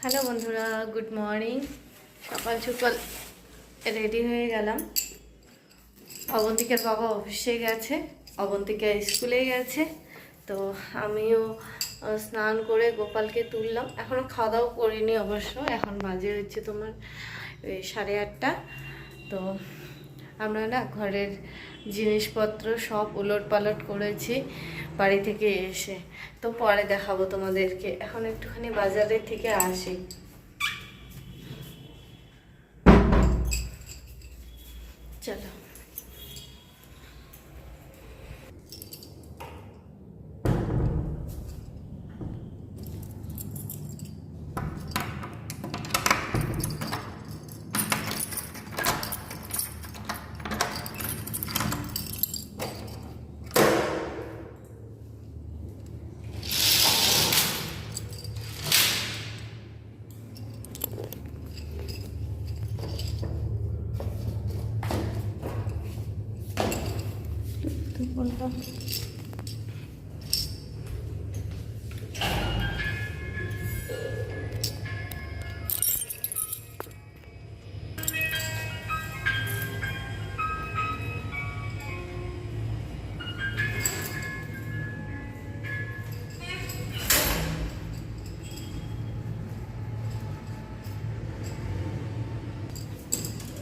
Hello বন্ধুরা, good morning. সকাল সকাল রেডি হয়ে গেলাম। অবন্তিকার বাবা অফিসে গেছে, অবন্তিকা স্কুলে গেছে। তো আমিও স্নান করে গোপালকে তুললাম। এখনও খাওয়া দাওয়া করিনি অবশ্য, এখন বাজে হচ্ছে তোমার 8:30। তো আমরা না ঘরের জিনিসপত্র সব উলট পালট করেছি বাড়ি থেকে এসে। তো পরে দেখাবো তোমাদেরকে। এখন একটুখানি বাজারের থেকে আসি। চলো। বললাম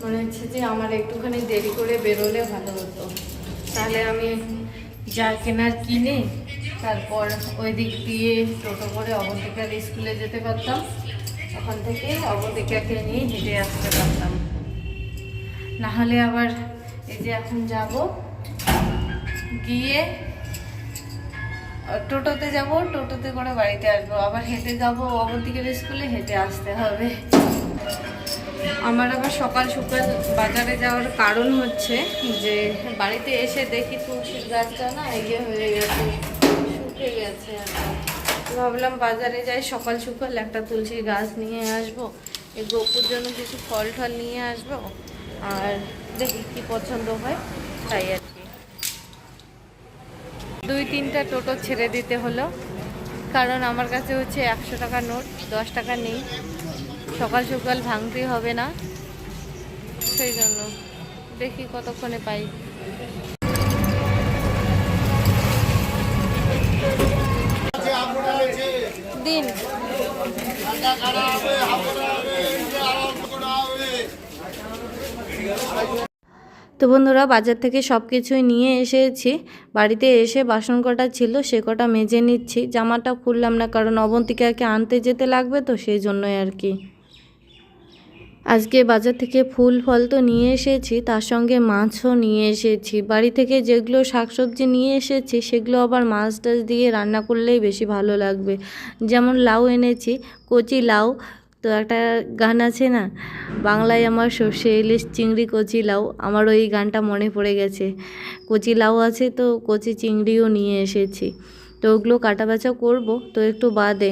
মনে হচ্ছে যে আমার একটুখানি দেরি করে বেরোলে ভালো হতো, তাহলে আমি যা কেনার কিনে তারপর ওই দিক দিয়ে টোটো করে অবন্তিকার স্কুলে যেতে পারতাম। ওখান থেকে অবন্তিকাকে নিয়ে হেঁটে আসতে পারতাম। না হলে আবার এই যে এখন যাব, গিয়ে টোটোতে যাব, টোটোতে করে বাড়িতে আসবো, আবার হেঁটে যাব অবন্তিকার স্কুলে, হেঁটে আসতে হবে। আমার আবার সকাল সকাল বাজারে যাওয়ার কারণ হচ্ছে যে বাড়িতে এসে দেখি তুলসীর গাছটা না ইয়ে হয়ে গেছে, শুকে গেছে। ভাবলাম বাজারে যাই, সকাল সকাল একটা তুলসীর গাছ নিয়ে আসবো, এই গোপুর জন্য কিছু ফল টল নিয়ে আসবো, আর দেখি কি পছন্দ হয় তাই আর কি। 2-3টা টোটো ছেড়ে দিতে হলো, কারণ আমার কাছে হচ্ছে 100 টাকার নোট, 10 টাকা নেই। সকাল সকাল ভাঙতে হবে না, সেই জন্য দেখি কতক্ষণে পাই। দিন তো বন্ধুরা, বাজার থেকে সব কিছুই নিয়ে এসেছি। বাড়িতে এসে বাসন কটা ছিল সে কটা মেজে নিচ্ছি। জামাটা খুললাম না, কারণ অবন্তিকাকে আনতে যেতে লাগবে, তো সেই জন্যই আর কি। আজকে বাজার থেকে ফুল ফল তো নিয়ে এসেছি, তার সঙ্গে মাছও নিয়ে এসেছি। বাড়ি থেকে যেগুলো শাকসবজি নিয়ে এসেছি সেগুলো আবার মাছ টাছ দিয়ে রান্না করলেই বেশি ভালো লাগবে। যেমন লাউ এনেছি, কচি লাউ। তো একটা গান আছে না, বাংলায় আমার সর্ষে ইলিশ চিংড়ি কচি লাউ, আমার ওই গানটা মনে পড়ে গেছে। কচি লাউ আছে, তো কচি চিংড়িও নিয়ে এসেছি। তো ওগুলো কাটা বাছা করবো, তো একটু বাদে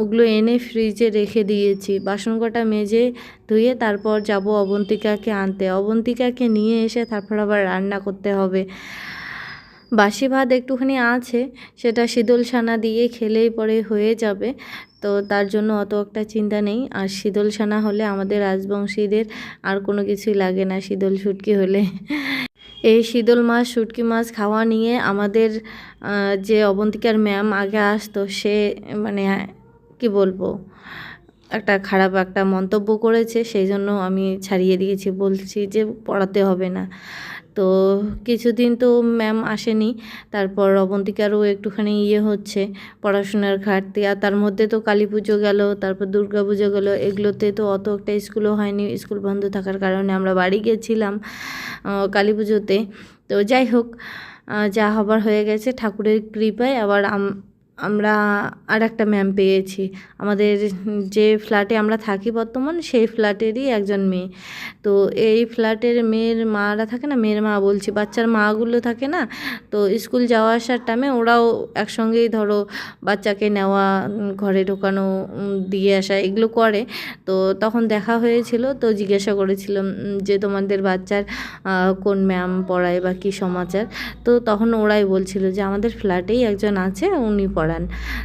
ওগুলো এনে ফ্রিজে রেখে দিয়েছি। বাসন কটা মেজে ধুয়ে তারপর যাব অবন্তিকাকে আনতে। অবন্তিকাকে নিয়ে এসে তারপর আবার রান্না করতে হবে। বাসি ভাত একটুখানি আছে, সেটা শীতল ছানা দিয়ে খেলেই পরে হয়ে যাবে। তো তার জন্য অত একটা চিন্তা নেই। আর শীতল ছানা হলে আমাদের রাজবংশীদের আর কোনো কিছুই লাগে না, শীতল শুটকি হলে। এই শীতল মাছ শুটকি মাছ খাওয়া নিয়ে আমাদের যে অবন্তিকার ম্যাম আগে আসতো, সে মানে কি বলবো, একটা খারাপ একটা মন্তব্য করেছে। সেই জন্য আমি ছাড়িয়ে দিয়েছি, বলছি যে পড়াতে হবে না। তো কিছুদিন তো ম্যাম আসেনি, তারপর অবন্তিকারও একটুখানি ইয়ে হচ্ছে পড়াশোনার ঘাটতি। আর তার মধ্যে তো কালী পুজো গেল, তারপর দুর্গা পুজো গেল, এগুলোতে তো অত একটা স্কুলও হয়নি। স্কুল বন্ধ থাকার কারণে আমরা বাড়ি গেছিলাম কালী পুজোতে। তো যাই হোক, যা হবার হয়ে গেছে ঠাকুরের কৃপায়। আবার আমরা আর একটা ম্যাম পেয়েছি। আমাদের যে ফ্ল্যাটে আমরা থাকি বর্তমান, সেই ফ্ল্যাটেরই একজন মেয়ে। তো এই ফ্ল্যাটের মেয়ের মারা থাকে না, মেয়ের মা বলছি, বাচ্চার মাগুলো থাকে না, তো স্কুল যাওয়া আসার টাইমে ওরাও একসঙ্গেই ধরো বাচ্চাকে নেওয়া, ঘরে ঢোকানো, দিয়ে আসা এগুলো করে। তো তখন দেখা হয়েছিল, তো জিজ্ঞাসা করেছিলাম যে তোমাদের বাচ্চার কোন ম্যাম পড়ায় বা কী সমাচার। তো তখন ওরাই বলছিল যে আমাদের ফ্ল্যাটেই একজন আছে, উনি পড়ায়। করান।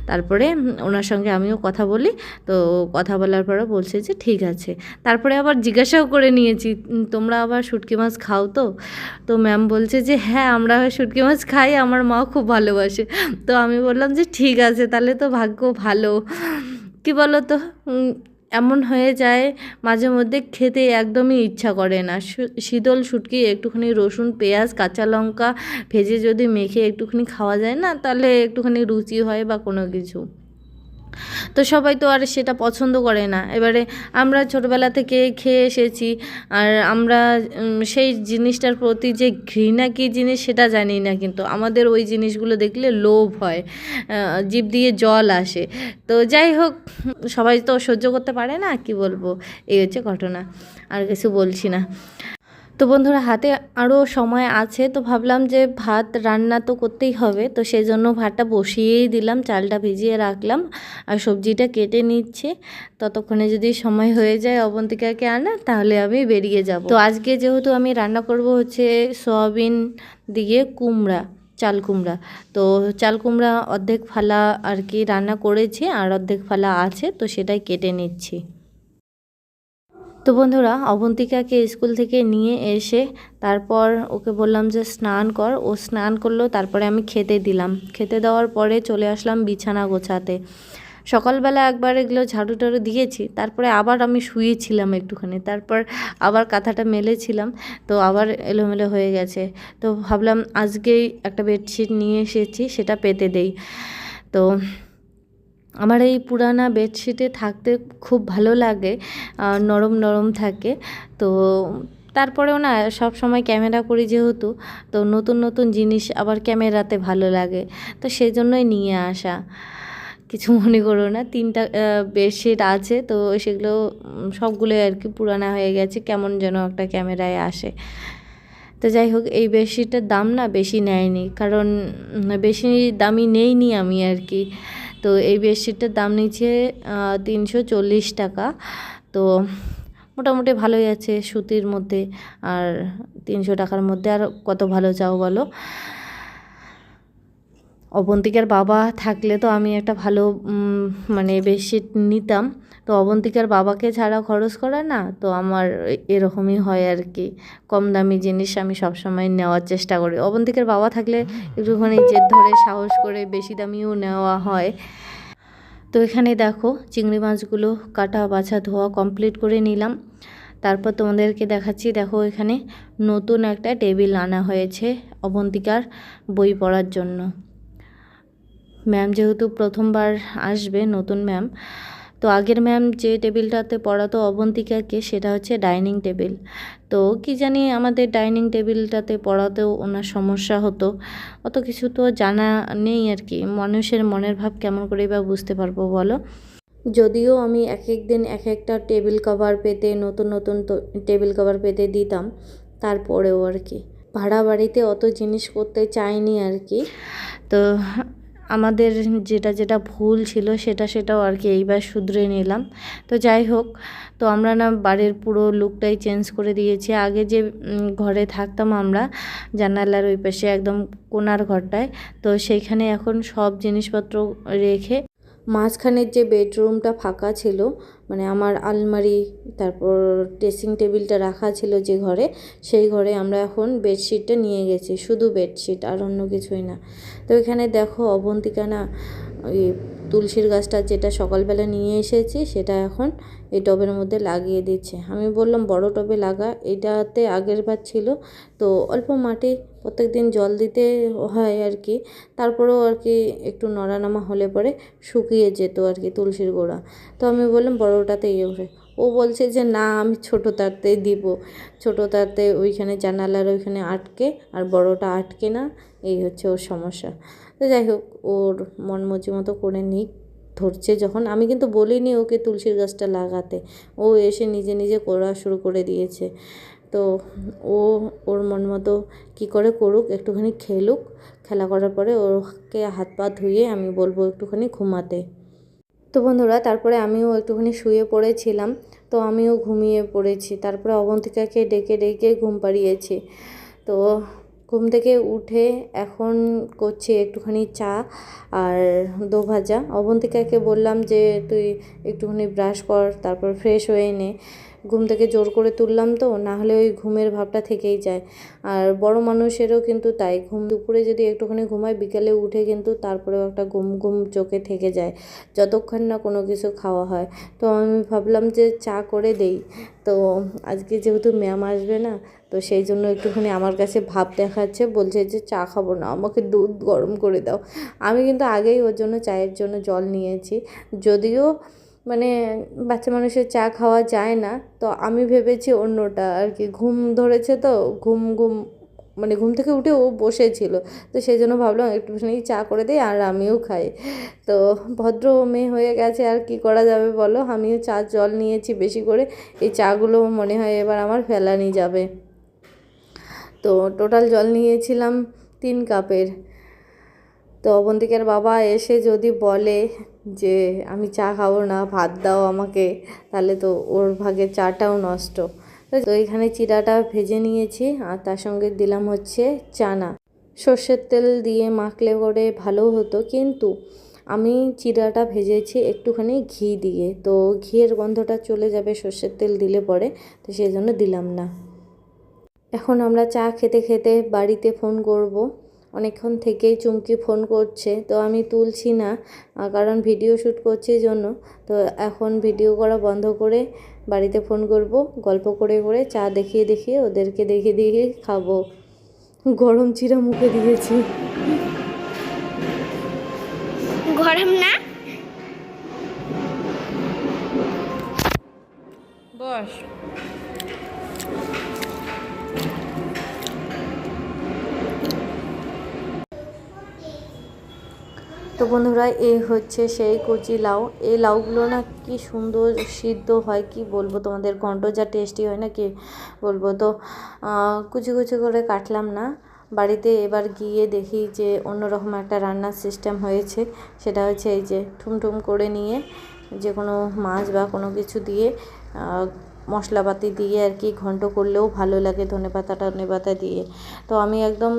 তারপরে ওনার সঙ্গে আমিও কথা বলি, তো কথা বলার পরে বলছে যে ঠিক আছে। তারপরে আবার জিজ্ঞাসাও করে নিয়েছি, তোমরা আবার শুটকি মাছ খাও তো? তো ম্যাম বলছে যে হ্যাঁ, আমরা শুটকি মাছ খাই, আমার মা খুব ভালোবাসে। তো আমি বললাম যে ঠিক আছে, তাহলে তো ভাগ্য ভালো। কি বলো তো, এমন হয়ে যায় মাঝে মধ্যে খেতে একদমই ইচ্ছা করে না। শীতল শুটকি একটুখানি রসুন, পেঁয়াজ, কাঁচা লঙ্কা ভেজে যদি মেখে একটুখানি খাওয়া যায় না, তাহলে একটুখানি রুচি হয় বা কোনো কিছু। তো সবাই তো আর সেটা পছন্দ করে না। এবারে আমরা ছোটোবেলা থেকে খেয়ে এসেছি, আর আমরা সেই জিনিসটার প্রতি যে ঘৃণা কী জিনিস সেটা জানি না, কিন্তু আমাদের ওই জিনিসগুলো দেখলে লোভ হয়, জিভ দিয়ে জল আসে। তো যাই হোক, সবাই তো সহ্য করতে পারে না, কি বলবো, এই হচ্ছে ঘটনা, আর কিছু বলছি না। তো বন্ধুরা, হাতে আরও সময় আছে, তো ভাবলাম যে ভাত রান্না তো করতেই হবে, তো সেই জন্য ভাতটা বসিয়েই দিলাম, চালটা ভিজিয়ে রাখলাম আর সবজিটা কেটে নিচ্ছি। ততক্ষণে যদি সময় হয়ে যায় অবন্তিকাকে আনা, তাহলে আমি বেরিয়ে যাব। তো আজকে যেহেতু আমি রান্না করব হচ্ছে সয়াবিন দিয়ে কুমড়া, চাল কুমড়া। তো চাল কুমড়া অর্ধেক ফালা আর কি রান্না করেছি, আর অর্ধেক ফালা আছে, তো সেটাই কেটে নিচ্ছি। তো বন্ধুরা, অবন্তিকাকে স্কুল থেকে নিয়ে এসে তারপর ওকে বললাম যে স্নান কর, ও স্নান করলো, তারপরে আমি খেতে দিলাম। খেতে দেওয়ার পরে চলে আসলাম বিছানা গোছাতে। সকালবেলা একবার এগুলো ঝাড়ু টাড়ু দিয়েছি, তারপরে আবার আমি শুয়েছিলাম একটুখানি, তারপর আবার কাঁথাটা মেলেছিলাম, তো আবার এলোমেলো হয়ে গেছে। তো ভাবলাম আজকেই একটা বেডশিট নিয়ে এসেছি, সেটা পেতে দেই। তো আমার এই পুরানা বেডশিটে থাকতে খুব ভালো লাগে, নরম নরম থাকে। তো তারপরেও না, সব সময় ক্যামেরা করি যেহেতু, তো নতুন নতুন জিনিস আবার ক্যামেরাতে ভালো লাগে, তো সেই জন্যই নিয়ে আসা। কিছু মনে করো না, 3টা বেডশিট আছে, তো সেগুলো সবগুলোই আর কি পুরানা হয়ে গেছে, কেমন যেন একটা ক্যামেরায় আসে। তো যাই হোক, এই বেডশিটের দাম না বেশি নেয়নি, কারণ বেশি দামি নেইনি আমি আর কি। তো এই বেডশিটটার দাম নিচ্ছে 340 টাকা। তো মোটামুটি ভালোই আছে সুতির মধ্যে, আর 300 টাকার মধ্যে আর কত ভালো চাও বলো। অবন্তিকার বাবা থাকলে তো আমি একটা ভালো মানে বেডশিট নিতাম। তো অবন্তিকার বাবাকে ছাড়া খরচ করা না, তো আমার এরকমই হয় আর কি। কম দামি জিনিস আমি সবসময় নেওয়ার চেষ্টা করি। অবন্তিকার বাবা থাকলে একটুখানি জেদ ধরে সাহস করে বেশি দামিও নেওয়া হয়। তো এখানে দেখো, চিংড়ি মাছগুলো কাটা বাছা ধোয়া কমপ্লিট করে নিলাম। তারপর তোমাদেরকে দেখাচ্ছি, দেখো এখানে নতুন একটা টেবিল আনা হয়েছে অবন্তিকার বই পড়ার জন্য। ম্যাম যেহেতু প্রথমবার আসবে, নতুন ম্যাম, তো আগের ম্যাম যে টেবিলটাতে পড়াতো অবন্তিকাকে, সেটা হচ্ছে ডাইনিং টেবিল। তো কি জানি আমাদের ডাইনিং টেবিলটাতে পড়াতেও ওনার সমস্যা হতো, অত কিছু তো জানা নেই আর কি। মানুষের মনের ভাব কেমন করেই বা বুঝতে পারবো বলো। যদিও আমি এক এক দিন এক একটা টেবিল কভার পেতে, নতুন নতুন টেবিল কভার পেতে দিতাম, তারপরেও আর কি ভাড়া বাড়িতে অত জিনিস করতে চাইনি আর কি। তো আমাদের যেটা যেটা ভুল ছিল সেটাও আর কি এইবার শুধরে নিলাম। তো যাই হোক, তো আমরা না বাড়ির পুরো লুকটাই চেঞ্জ করে দিয়েছি। আগে যে ঘরে থাকতাম আমরা, জানালার ওই পাশে একদম কোণার ঘরটায়, তো সেইখানে এখন সব জিনিসপত্র রেখে মাঝখানের যে বেডরুমটা ফাঁকা ছিল, মানে আমার আলমারি, তারপর ড্রেসিং টেবিলটা রাখা ছিল যে ঘরে, সেই ঘরে আমরা এখন বেডশিটটা নিয়ে গেছি, শুধু বেডশিট, আর অন্য কিছুই না। তো এখানে দেখো অবন্তিকা না ওই তুলসীর গাছটা যেটা সকালবেলা নিয়ে এসেছি, সেটা এখন এই টবের মধ্যে লাগিয়ে দিচ্ছে। আমি বললাম বড় টবে লাগা, এটাতে আগের বার ছিল, তো অল্প মাটি প্রত্যেক দিন জল দিতে হয় আর কি, তারপরেও আর কি একটু নড়ানামা হলে পরে শুকিয়ে যেত আর কি তুলসীর গোড়া। তো আমি বললাম বড়োটাতে ইয়ে করে, ও বলছে যে না আমি ছোটো তারতেই দিব, ছোটো তারতে ওইখানে জানালার ওইখানে আটকে, আর বড়োটা আটকে না, এই হচ্ছে ওর সমস্যা। তো যাই হোক, ওর মন মর্জি মতো করে নিক, ধরছে যখন। আমি কিন্তু বলিনি ওকে তুলসীর গাছটা লাগাতে, ও এসে নিজে নিজে করা শুরু করে দিয়েছে। তো ও ওর মন মতো কী করে করুক, একটুখানি খেলুক, খেলা করার পরে ওকে হাত পা ধুয়ে আমি বলবো একটুখানি ঘুমাতে। তো বন্ধুরা, তারপরে আমিও একটুখানি শুয়ে পড়েছিলাম, তো আমিও ঘুমিয়ে পড়েছি। তারপরে অবন্তিকাকে ডেকে ডেকে ঘুম পাড়িয়েছি। তো ঘুম থেকে উঠে এখন করছি একটুখানি চা আর দো ভাজা। অবন্তিকাকে বললাম যে তুই একটুখানি ব্রাশ কর, তারপর ফ্রেশ হয়ে নে। ঘুম থেকে জোর করে তুললাম তো, না হলে ওই ঘুমের ভাবটা থেকেই যায়। আর বড় মানুষেরও কিন্তু তাই, দুপুরে যদি একটুখানি ঘুমায় বিকেলে উঠে কিন্তু তারপরেও একটা ঘুম ঘুম চোখে থেকে যায় যতক্ষণ না কোনো কিছু খাওয়া হয়। তো আমি ভাবলাম যে চা করে দেই। তো আজকে যেহেতু ম্যাম আসবে না, তো সেই জন্য একটুখানি আমার কাছে ভাব দেখাচ্ছে, বলছে যে চা খাবো না, আমাকে দুধ গরম করে দাও। আমি কিন্তু আগেই ওর জন্য চায়ের জন্য জল নিয়েছি, যদিও মানে বাচ্চা মানুষের চা খাওয়া যায় না। তো আমি ভেবেছি অন্যটা আর কি, ঘুম ধরেছে তো ঘুম ঘুম মানে ঘুম থেকে উঠে ও বসেছিল, তো সেই জন্য ভাবলাম একটুখানি চা করে দিই আর আমিও খাই। তো ভদ্র মেয়ে হয়ে গেছে, আর কি করা যাবে বলো। আমিও চা জল নিয়েছি বেশি করে, এই চাগুলো মনে হয় এবার আমার ফেলানি যাবে। তো টোটাল জল নিয়েছিলাম 3 কাপের। তো অবন্তিকার বাবা এসে যদি বলে যে আমি চা খাবো না, ভাত দাও আমাকে, তাহলে তো ওর ভাগে চাটাও নষ্ট। তো এখানে চিড়াটা ভেজে নিয়েছি আর তার সঙ্গে দিলাম হচ্ছে চানা। সর্ষের তেল দিয়ে মাখলে করে ভালো হতো, কিন্তু আমি চিড়াটা ভেজেছি একটুখানি ঘি দিয়ে, তো ঘিয়ের গন্ধটা চলে যাবে সর্ষের তেল দিলে পরে, তো সেই জন্য দিলাম না। এখন আমরা চা খেতে খেতে বাড়িতে ফোন করব। অনেকক্ষণ থেকেই চুমকি ফোন করছে, তো আমি তুলছি না কারণ ভিডিও শ্যুট করছি জন্য। তো এখন ভিডিও করা বন্ধ করে বাড়িতে ফোন করব, গল্প করে করে চা দেখিয়ে দেখিয়ে ওদেরকে দেখিয়ে দেখিয়ে খাবো। গরম চিড়া মুখে দিয়েছি। গরম না? বস। তো বন্ধুরা, এই হচ্ছে সেই কচি লাউ। এই লাউগুলো না কি সুন্দর সিদ্ধ হয়, কি বলবো তোমাদের, ঘন্ট যা টেস্টি হয় না কি বলবো। তো কুচি কুচি করে কাটলাম না, বাড়িতে এবার গিয়ে দেখি যে অন্যরকম একটা রান্নার সিস্টেম হয়েছে। সেটা হচ্ছে এই যে ঠুমঠুম করে নিয়ে যে কোনো মাছ বা কোনো কিছু দিয়ে মশলাপাতি দিয়ে আর কি ঘন্ট করলেও ভালো লাগে, ধনেপাতা দিয়ে। তো আমি একদম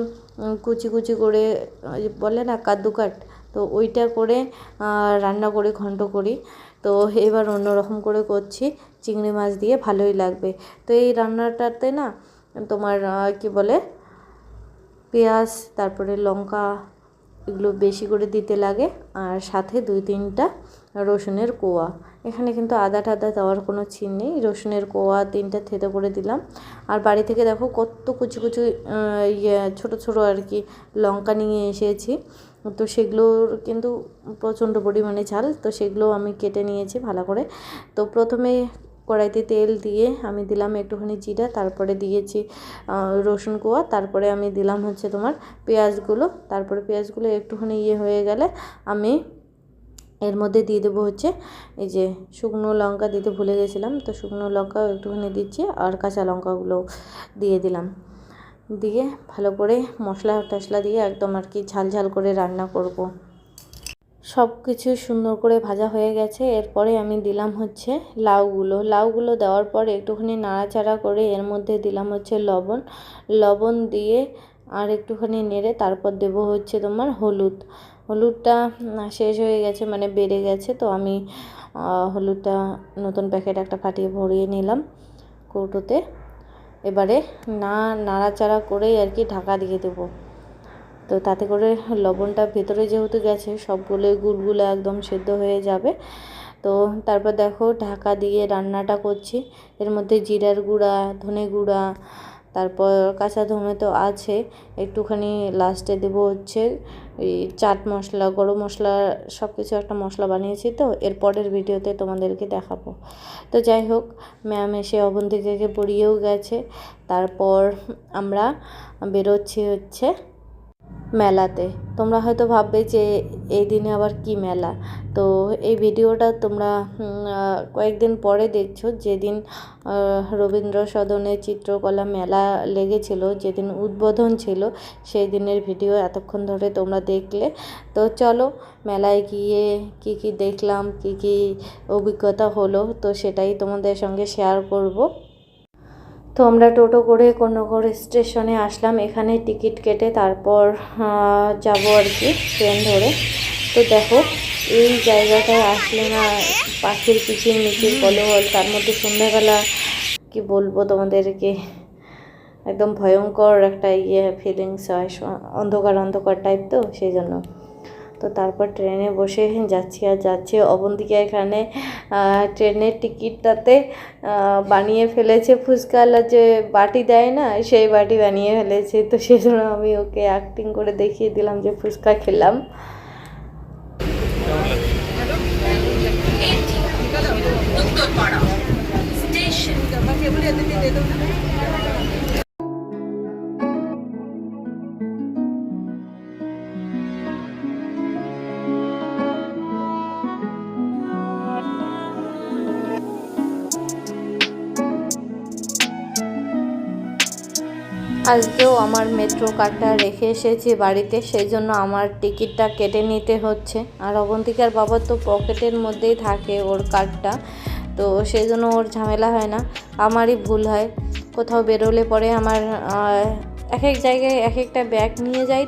কুচি কুচি করে বলে না কাদ্দু কাট, তো ওইটা করে রান্না করে ঘন্ট করি। তো এবার অন্যরকম করে করছি, চিংড়ি মাছ দিয়ে ভালোই লাগবে। তো এই রান্নাটাতে না তোমার কি বলে পেঁয়াজ তারপরে লঙ্কা এগুলো বেশি করে দিতে লাগে, আর সাথে 2-3টা রসুনের কোয়া। এখানে কিন্তু আদা টাদা দেওয়ার কোনো চিন নেই, রসুনের কোয়া 3টা থেতো করে দিলাম। আর বাড়ি থেকে দেখো কত কুচি কুচি ছোটো ছোটো আর কি লঙ্কা নিয়ে এসেছি। তো সেগুলোর কিন্তু প্রচণ্ড পরিমাণে ঝাল, তো সেগুলো আমি কেটে নিয়েছি ভালো করে। তো প্রথমে কড়াইতে তেল দিয়ে আমি দিলাম একটুখানি জিরা, তারপরে দিয়েছি রসুন কোয়া, তারপরে আমি দিলাম হচ্ছে তোমার পেঁয়াজগুলো। তারপরে পেঁয়াজগুলো একটুখানি হয়ে গেলে আমি এর মধ্যে দিয়ে দেবো হচ্ছে এই যে শুকনো লঙ্কা দিতে ভুলে গেছিলাম, তো শুকনো লঙ্কাও একটুখানি দিচ্ছি আর কাঁচা লঙ্কাগুলো দিয়ে দিলাম। দিয়ে ভালো করে মশলা টশলা দিয়ে একদম আর কি ঝাল ঝাল করে রান্না করব। সব কিছু সুন্দর করে ভাজা হয়ে গেছে। এরপরে আমি দিলাম হচ্ছে লাউগুলো দেওয়ার পরে একটুখানি নাড়াচাড়া করে এর মধ্যে দিলাম হচ্ছে লবণ দিয়ে আর একটুখানি নেড়ে তারপর দেব হচ্ছে তোমার হলুদটা শেষ হয়ে গেছে, মানে বেড়ে গেছে। তো আমি হলুদটা নতুন প্যাকেট একটা ফাটিয়ে ভরিয়ে নিলাম কৌটোতে। এবারে নাড়াচাড়া করেই আর কি ঢাকা দিয়ে দেবো। তো তাতে করে লবণটা ভেতরে যেহেতু গেছে সবগুলোই গুলগুলো একদম সেদ্ধ হয়ে যাবে। তো তারপর দেখো ঢাকা দিয়ে রান্নাটা করছি। এর মধ্যে জিরার গুঁড়া, ধনে গুঁড়া, তারপর কাঁচা ধনে তো আছে, একটুখানি লাস্টে দেবো হচ্ছে ওই চাট মশলা, গরম মশলা, সব কিছু একটা মশলা বানিয়েছি। তো এর পরের ভিডিওতে তোমাদেরকে দেখাবো। তো যাই হোক, ম্যাম এসে অবন্তিকাকে পড়িয়েও গেছে। তারপর আমরা বেরোচ্ছি হচ্ছে মেলাতে। তোমরা হয়তো ভাববে যে এই দিনে আবার কি মেলা। তো এই ভিডিওটা তোমরা কয়েকদিন পরে দেখছো, যেদিন রবীন্দ্র সদনে চিত্রকলা মেলা লেগেছিল, যেদিন উদ্বোধন ছিল, সেই দিনের ভিডিও এতক্ষণ ধরে তোমরা দেখলে। তো চলো মেলায় গিয়ে কি কি দেখলাম, কি কি অভিজ্ঞতা হলো, তো সেটাই তোমাদের সঙ্গে শেয়ার করব। তো আমরা টোটো করে কোন্নগর স্টেশনে আসলাম, এখানে টিকিট কেটে তারপর যাব আর কি ট্রেন ধরে। তো দেখো এই জায়গাটায় আসলে না পাখির কিচিরমিচির কোলাহল, তার মধ্যে সন্ধ্যাবেলা কি বলবো তোমাদেরকে, একদম ভয়ঙ্কর একটা ফিলিংস হয়, অন্ধকার অন্ধকার টাইপ, তো সেই জন্য। তো তারপর ট্রেনে বসে যাচ্ছি অবন্তিকা এখানে ট্রেনের টিকিটটাতে বানিয়ে ফেলেছে ফুচকাওয়ালা যে বাটি দেয় না, সেই বাটি বানিয়ে ফেলেছে। তো সেই জন্য আমি ওকে অ্যাক্টিং করে দেখিয়ে দিলাম যে ফুচকা খেলাম। আজকেও আমার মেট্রো কার্ডটা রেখে এসেছি বাড়িতে, সেই জন্য আমার টিকিটটা কেটে নিতে হচ্ছে। আর অবন্তিকার বাবার তো পকেটের মধ্যেই থাকে ওর কার্ডটা, তো সেই জন্য ওর ঝামেলা হয় না, আমারই ভুল হয়। কোথাও বেরোলে পরে আমার এক এক জায়গায় এক একটা ব্যাগ নিয়ে যাই,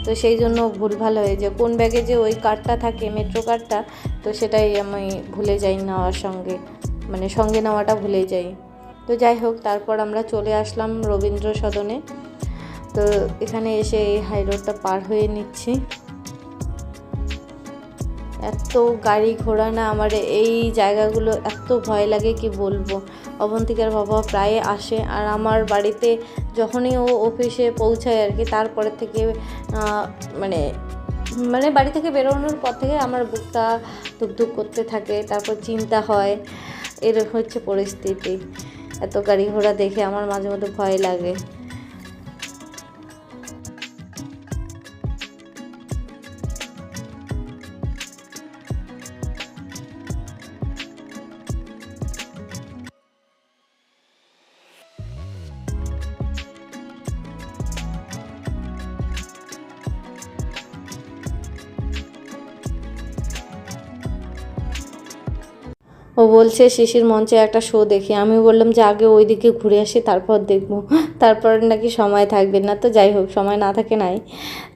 তো সেই জন্য ভুলভাল হয়ে যায় কোন ব্যাগে যে ওই কার্ডটা থাকে মেট্রো কার্ডটা, তো সেটাই আমি ভুলে যাই নেওয়ার সঙ্গে নেওয়াটা ভুলে যাই। তো যাই হোক, তারপর আমরা চলে আসলাম রবীন্দ্র সদনে। তো এখানে এসে এই হাই রোডটা পার হয়ে নিচ্ছি। এত গাড়ি ঘোড়া না, আমার এই জায়গাগুলো এত ভয় লাগে কি বলবো। অবন্তিকার বাবা প্রায় আসে, আর আমার বাড়িতে যখনই ও অফিসে পৌঁছায় আর কি, তারপরে থেকে মানে বাড়ি থেকে বেরোনোর পর থেকে আমার বুকটা ধুকধুক করতে থাকে, তারপর চিন্তা হয়, এর হচ্ছে পরিস্থিতি। এত গাড়ি ঘোড়া দেখে আমার মাঝে মধ্যে ভয় লাগে। ও বলছে শিশির মঞ্চে একটা শো দেখি, আমি বললাম যে আগে ওই দিকে ঘুরে আসি তারপর দেখবো, তারপর নাকি সময় থাকবে না। তো যাই হোক, সময় না থাকে নাই,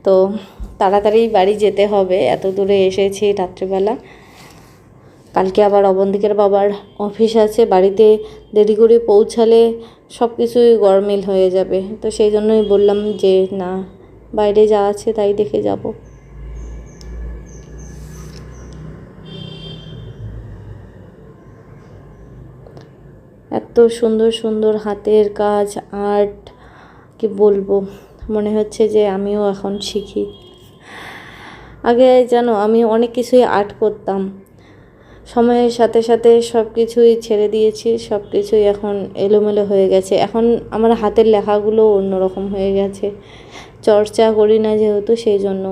তো তাড়াতাড়ি বাড়ি যেতে হবে, এত দূরে এসেছি রাত্রিবেলা। কালকে আবার অবন্তিকার বাবার অফিস আছে, বাড়িতে দেরি করে পৌঁছালে সব কিছুই গরমিল হয়ে যাবে। তো সেই জন্যই বললাম যে না, বাইরে যা আছে তাই দেখে যাব। এত সুন্দর সুন্দর হাতের কাজ, আর্ট, কি বলবো, মনে হচ্ছে যে আমিও এখন শিখি। আগে জানো আমি অনেক কিছুই আর্ট করতাম, সময়ের সাথে সাথে সব কিছুই ছেড়ে দিয়েছি, সব কিছুই এখন এলোমেলো হয়ে গেছে। এখন আমার হাতের লেখাগুলো অন্যরকম হয়ে গেছে, চর্চা করি না যেহেতু, সেই জন্য।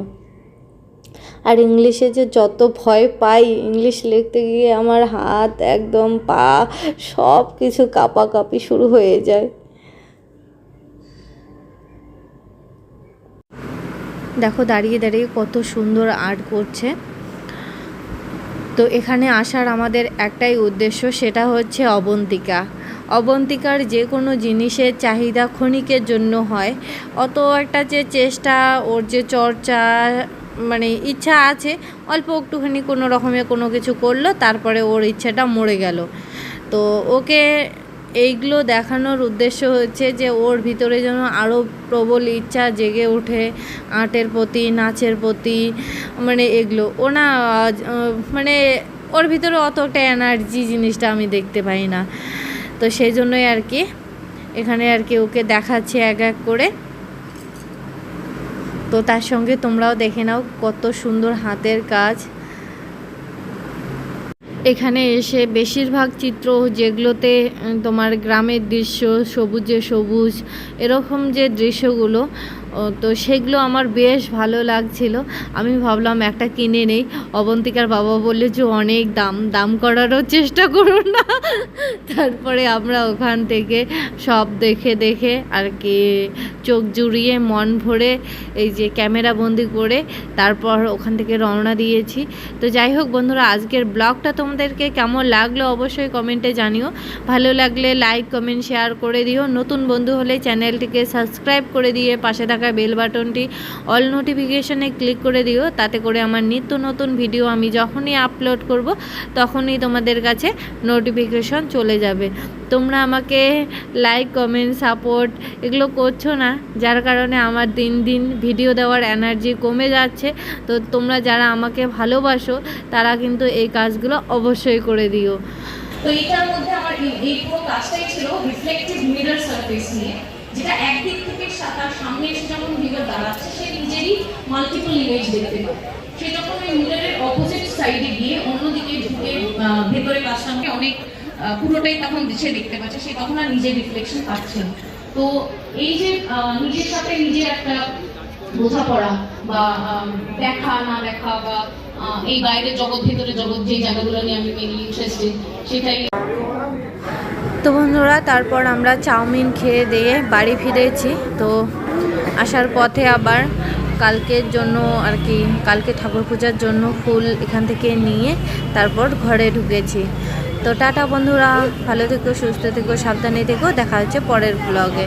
আর ইংলিশে যে যত ভয় পাই, ইংলিশ লিখতে গিয়ে আমার হাত একদম পা সব কিছু কাঁপাকাঁপি শুরু হয়ে যায়। দেখো দাঁড়িয়ে দাঁড়িয়ে কত সুন্দর আর্ট করছে। তো এখানে আসার আমাদের একটাই উদ্দেশ্য, সেটা হচ্ছে অবন্তিকার যে কোনো জিনিসের চাহিদা ক্ষণিকের জন্য হয়, অত একটা যে চেষ্টা, ওর যে চর্চা, ইচ্ছা আছে, অল্প একটুখানি কোনো রকমে কোনো কিছু করলো, তারপরে ওর ইচ্ছাটা মরে গেল। তো ওকে এইগুলো দেখানোর উদ্দেশ্য হচ্ছে যে ওর ভিতরে যেন আরও প্রবল ইচ্ছা জেগে ওঠে আর্টের প্রতি, নাচের প্রতি, এগুলো ও না, ওর ভিতরে অতটা এনার্জি জিনিসটা আমি দেখতে পাই না। তো সেই জন্যই আর কি এখানে আর কি ওকে দেখাচ্ছে এক এক করে। তো তার সঙ্গে তোমরাও দেখে নাও কত সুন্দর হাতের কাজ। এখানে এসে বেশিরভাগ চিত্র যেগুলোতে তোমার গ্রামের দৃশ্য, সবুজে সবুজ, এরকম যে দৃশ্যগুলো তো সেগুলো আমার বেশ ভালো লাগছিল। আমি ভাবলাম একটা কিনে নেই। অবন্তিকার বাবা বললে যে অনেক দাম করারও চেষ্টা করো না। তারপরে আমরা ওখান থেকে সব দেখে আর কি চোখ জুড়িয়ে মন ভরে এই যে ক্যামেরা বন্দি করে তারপর ওখান থেকে রওনা দিয়েছি। তো যাই হোক বন্ধুরা, আজকের ব্লগটা তোমাদেরকে কেমন লাগলো অবশ্যই কমেন্টে জানিও। ভালো লাগলে লাইক কমেন্ট শেয়ার করে দিও। নতুন বন্ধু হলে চ্যানেলটিকে সাবস্ক্রাইব করে দিয়ে পাশে থাকা বেল বাটনটি অল নোটিফিকেশনে ক্লিক করে দিও। তাতে করে আমার নিত্য নতুন ভিডিও আমি যখনই আপলোড করব তখনই তোমাদের কাছে নোটিফিকেশন চলে যাবে। তোমরা আমাকে লাইক কমেন্ট সাপোর্ট এগুলো করছো না, যার কারণে আমার দিন দিন ভিডিও দেওয়ার এনার্জি কমে যাচ্ছে। তো তোমরা যারা আমাকে ভালোবাসো তারা কিন্তু এই কাজগুলো অবশ্যই করে দিও। তো এটার মধ্যে আমার এই পুরো কাজটাই ছিল রিফ্লেক্টিভ মিরর সারফেস নিয়ে, যেটা একদিক থেকে তার সামনে এসে যখন ভিউয়ার দাঁড়াচ্ছে সে নিজেরই মাল্টিপল ইমেজ দেখতে পায়। সে যখন ওই মিররের অপোজিট সাইডে গিয়ে অন্যদিকে ঢুকে ভেতরে কাজটাকে অনেক পুরোটাই তখন সে দেখতে পাচ্ছে, সে তখন আর নিজের রিফ্লেকশন পাচ্ছে না। তো এই যে নিজের সাথে নিজের একটা বোঝাপড়া বা দেখা না দেখা বা এই বাইরের জগৎ ভেতরে জগৎ যে জায়গাগুলো নিয়ে আমি মেনলি ইন্টারেস্টেড সেটাই। তো বন্ধুরা, তারপর আমরা চাউমিন খেয়ে দিয়ে বাড়ি ফিরেছি। তো আসার পথে আবার কালকের জন্য আর কি কালকে ঠাকুর পূজার জন্য ফুল এখান থেকে নিয়ে তারপর ঘরে ঢুকেছি। তো টাটা বন্ধুরা, ভালো থেকো, সুস্থ থেকো, সাবধানে থেকো। দেখা হচ্ছে পরের ব্লগে।